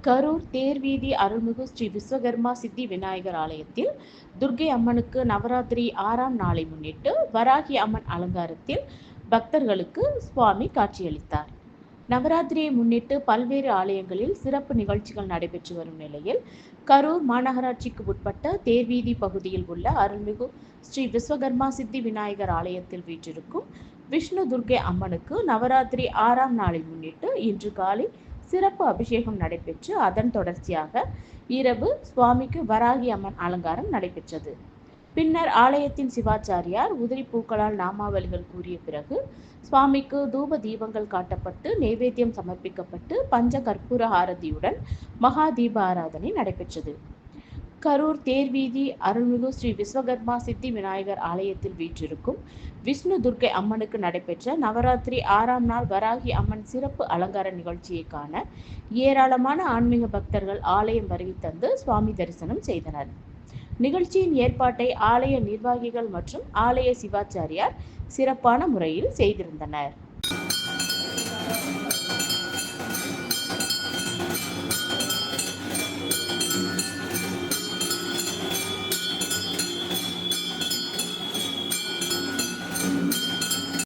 கரூர் தேர்வீதி அருள்மிகு ஸ்ரீ விஸ்வகர்மா சித்தி விநாயகர் ஆலயத்தில் துர்க்கை அம்மனுக்கு நவராத்திரி 6ஆம் நாளை முன்னிட்டு வராகி அம்மன் அலங்காரத்தில் பக்தர்களுக்கு சுவாமி காட்சியளித்தார். நவராத்திரியை முன்னிட்டு பல்வேறு ஆலயங்களில் சிறப்பு நிகழ்ச்சிகள் நடைபெற்று வரும் நிலையில், கரூர் மாநகராட்சிக்கு உட்பட்ட தேர்வீதி பகுதியில் உள்ள அருள்மிகு ஸ்ரீ விஸ்வகர்மா சித்தி விநாயகர் ஆலயத்தில் வீற்றிருக்கும் விஷ்ணு துர்க்கை அம்மனுக்கு நவராத்திரி 6ஆம் நாளை முன்னிட்டு இன்று காலை சிறப்பு அபிஷேகம் நடைபெற்று அதன் தொடர்ச்சியாக இரவு சுவாமிக்கு வராகி அம்மன் அலங்காரம் நடைபெற்றது. பின்னர் ஆலயத்தின் சிவாச்சாரியார் உதிரி பூக்களால் நாமாவளிகள் கூறிய பிறகு சுவாமிக்கு தூப தீபங்கள் காட்டப்பட்டு நைவேத்தியம் சமர்ப்பிக்கப்பட்டு பஞ்ச கற்பூர ஆரதியுடன் மகா தீப ஆராதனை நடைபெற்றது. கரூர் தேர்வீதி அருள்மிகு ஸ்ரீ விஸ்வகர்மா சித்தி விநாயகர் ஆலயத்தில் வீற்றிருக்கும் விஷ்ணு துர்க்கை அம்மனுக்கு நடைபெற்ற நவராத்திரி 6ஆம் நாள் வராகி அம்மன் சிறப்பு அலங்கார நிகழ்ச்சியை காண ஏராளமான ஆன்மீக பக்தர்கள் ஆலயம் வருகை தந்து சுவாமி தரிசனம் செய்தனர். நிகழ்ச்சியின் ஏற்பாட்டை ஆலய நிர்வாகிகள் மற்றும் ஆலய சிவாச்சாரியார் சிறப்பான முறையில் செய்திருந்தனர்.